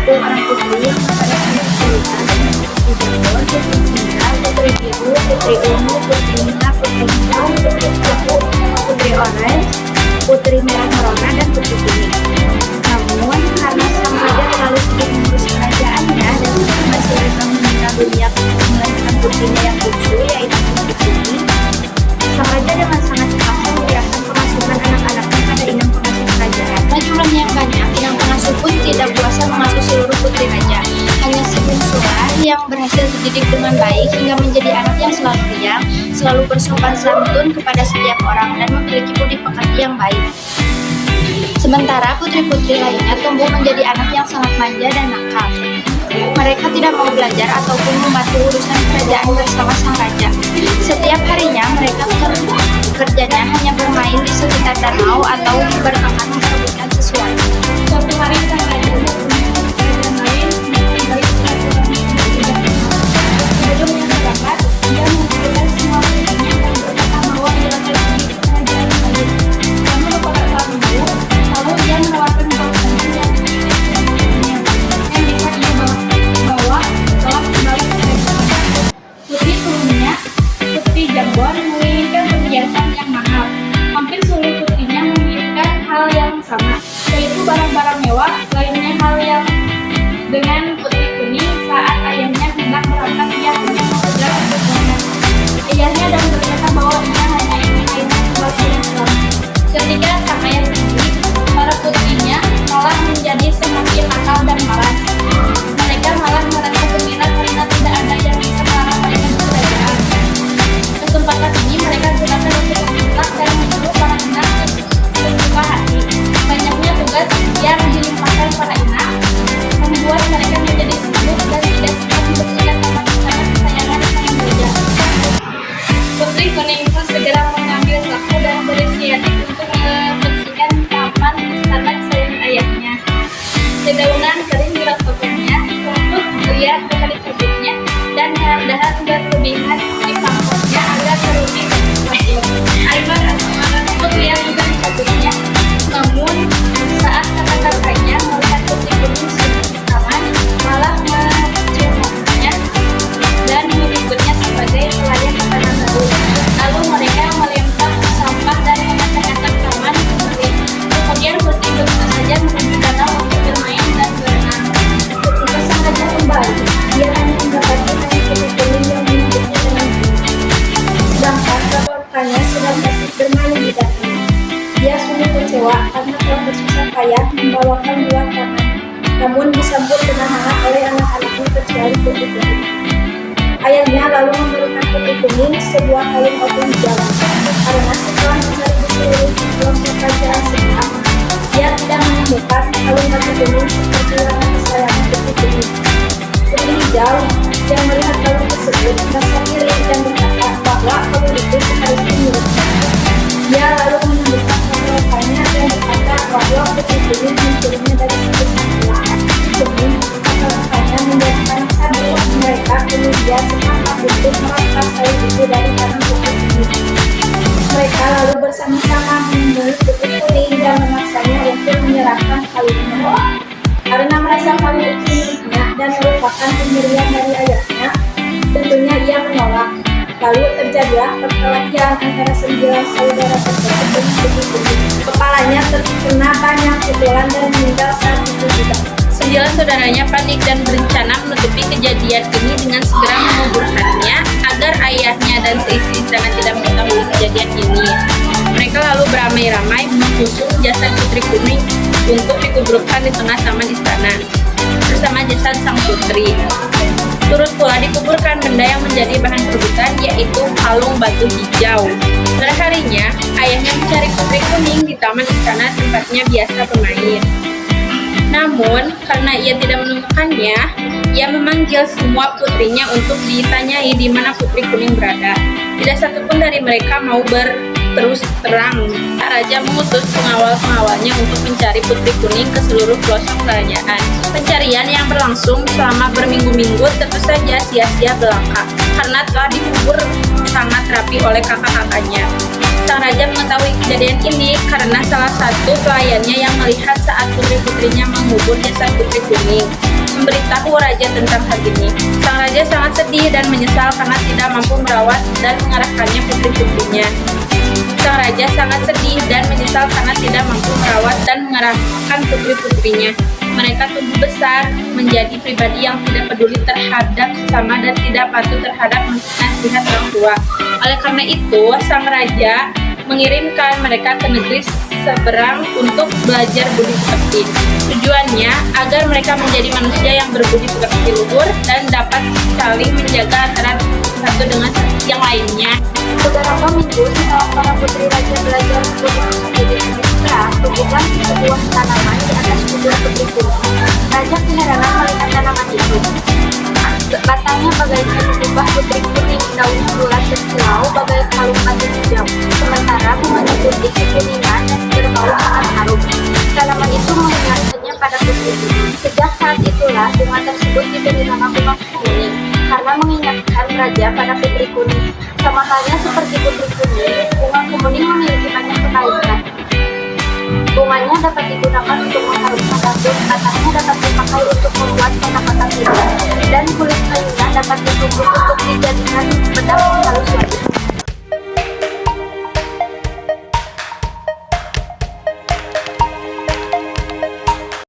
yaitu orang putri yang kepada kesulitan, putri Jambon, putri Cinta, putri Biru, putri Ungu, putri Nina, putri Hitam, putri Kupu, putri Orange, putri Merah Merona, dan putri Kuning. Namun karena sang raja terlalu sibuk mengurus kerajaannya dan masih mereka meninggal dunia melahirkan putrinya yang bungsu yaitu putri Kuning, sang raja dengan sangat terpaksa menyerahkan pengasuhan anak-anaknya pada inang pengasuh kerajaan. Jumlahnya yang banyak, inang pengasuh pun tidak kuasa mengasuh seluruh putri raja. Hanya si bungsulah yang berhasil dididik dengan baik hingga menjadi anak yang selalu riang, selalu bersopan santun kepada setiap orang dan memiliki budi pekerti yang baik. Sementara putri-putri lainnya tumbuh menjadi anak yang sangat manja dan nakal. Mereka tidak mau belajar ataupun membantu urusan kerajaan bersama sang raja. Setiap harinya mereka kerjanya hanya bermain di sekitar danau atau bermakan memperebutkan sesuatu. Suatu hari sang raja bermain main kembali ke kerajaan. Sebelum yang berangkat, dia mengumpulkan semua putrinya dan berkata bahwa dia akan pergi ke kerajaan lain. Namun kepada saat itu, lalu dia menawarkan pengorbanan yang bisa ia bawa setelah kembali ke kerajaan. Putri sulungnya, Putri Jambon, menginginkan perhiasan yang mahal. Hampir seluruh putrinya menginginkan hal yang sama, yaitu barang-barang mewah. Lainnya hal yang dengan Putri Kuning saat ayahnya hendak berangkat, ia hanya mengejar kesenangan ayahnya dan berkata bahwa ia hanya ingin ayahnya kembali dengan selamat. Ketika sang ayah pergi, para putrinya malah menjadi semakin nakal dan malas. Mereka malah merasa gembira karena tidak ada yang bisa melarang mereka ke kerajaan. Kesempatan ini mereka gunakan untuk mengelak dan menyuruh para inang sesuka hati. Banyaknya tugas yang dilimpahkan para inang membuat mereka menjadi sibuk dan tidak sempat membersihkan taman istana kesayangan sang raja. Putri Kuning pun segera mengambil sapu dan berinisiatif untuk membersihkan taman istana kesayangan ayahnya. Dedaunan kering dirosokkannya, rumput liar telah dicabutnya, dan dahan-dahan berlebihan dipangkatnya agar terlebih subur. Air atau marah rumput liar juga dicabutnya. Namun saat kakak-kakaknya melihat Putri Kuning sedang di taman, malah menciumnya dan menyebutnya sebagai pelayan makanan baru. Lalu mereka melempar sampah dan mengacak-acak taman kembali. Kemudian Putri begitu saja menuju danau untuk bermain dan berenang. Ketika sang raja kembali, dia hanya mendapati hanya Putri Kuning yang menyebutnya dengan Kuning. Sedangkan rekan-rekannya sedang asik bermain di danau. Dia sungguh kecewa karena telah bersusah payah membawakan buah taman, namun disambut dengan hangat oleh anak-anaknya kecuali Putri Kuning. Ayahnya lalu memberikan Putri Kuning sebuah kain obeng jalan, karena setelah mencari di seluruh pelosok kerajaan sekitar, dia tidak menemukan kalung batu kuning seperti warna kesayangan Putri Kuning. Putri Hijau yang melihat kalung tersebut merasa iri dan berkata bahwa kalung itu seharusnya miliknya. Dia lalu menyebutkan rekan-rekannya dan berkata bahwa Putri Kuning mencurinya dari situ semula. Kuning, rekan-rekannya menjadikan sabuk mereka kemudian sepakat untuk merampas kain itu dari tangan Putri Kuning. Mereka lalu bersama-sama membeli Putri Kuning dan memaksanya untuk menyerahkan kalungnya. Karena merasa kalung itu miliknya dan merupakan pemberian dari ayahnya, tentunya ia menolak. Lalu terjadilah perkelahian antara 9 saudara tersebut dengan Putri Kuning. Kepalanya terkena banyak pukulan dan meninggal saat itu juga. 9 saudaranya panik dan berencana menutupi kejadian ini dengan segera menguburkannya agar ayahnya dan seisi istana tidak mengetahui kejadian ini. Mereka lalu beramai-ramai mengusung jasad Putri Kuning untuk dikuburkan di tengah taman istana bersama jasad sang putri. Turut pula dikuburkan benda yang menjadi bahan perebutan, yaitu kalung batu hijau. Pada harinya, ayahnya mencari Putri Kuning di taman istana tempatnya biasa bermain. Namun, karena ia tidak menemukannya, ia memanggil semua putrinya untuk ditanyai di mana Putri Kuning berada. Tidak satupun dari mereka mau berterus terang. Raja mengutus pengawal-pengawalnya untuk mencari Putri Kuning ke seluruh pelosok kerajaan. Pencarian yang berlangsung selama berminggu-minggu tentu saja sia-sia belaka, karena telah dikubur sangat rapi oleh kakak-kakaknya. Sang raja mengetahui kejadian ini karena salah satu pelayannya yang melihat saat putri-putrinya mengubur jasad Putri Kuning. memberitahu raja tentang hal ini. Sang raja sangat sedih dan menyesal karena tidak mampu merawat dan mengarahkannya putri-putrinya. Sang raja sangat sedih dan menyesal karena tidak mampu merawat dan mengarahkan putri-putrinya. Mereka tumbuh besar menjadi pribadi yang tidak peduli terhadap sesama dan tidak patuh terhadap nasihat orang tua. Oleh karena itu, sang raja mengirimkan mereka ke negeri seberang untuk belajar budi pekerti. Tujuannya agar mereka menjadi manusia yang berbudi pekerti luhur dan dapat saling menjaga antara satu dengan yang lainnya. Beberapa minggu setelah para putri raja belajar budi pekerti di negeri seberang, tumbuhlah sebuah tanaman di atas kedua putriku. Raja keheranan melihat tanaman itu. Batangnya bagaikan berubah putri kuning, daun bulat berkilau bagai kalung batu hijau. Sementara bunganya putih kekuningan dan berbau sangat harum. Tanaman itu mengingatkannya pada putri. Sejak saat itulah bunga tersebut diberi nama bunga kuning karena mengingatkan raja pada putri kuning. Sama halnya seperti putri kuning, bunga kuning memiliki banyak kebaikan. Bunganya dapat digunakan untuk mengharumkan dapur, batangnya dapat dipakai untuk membuat kotak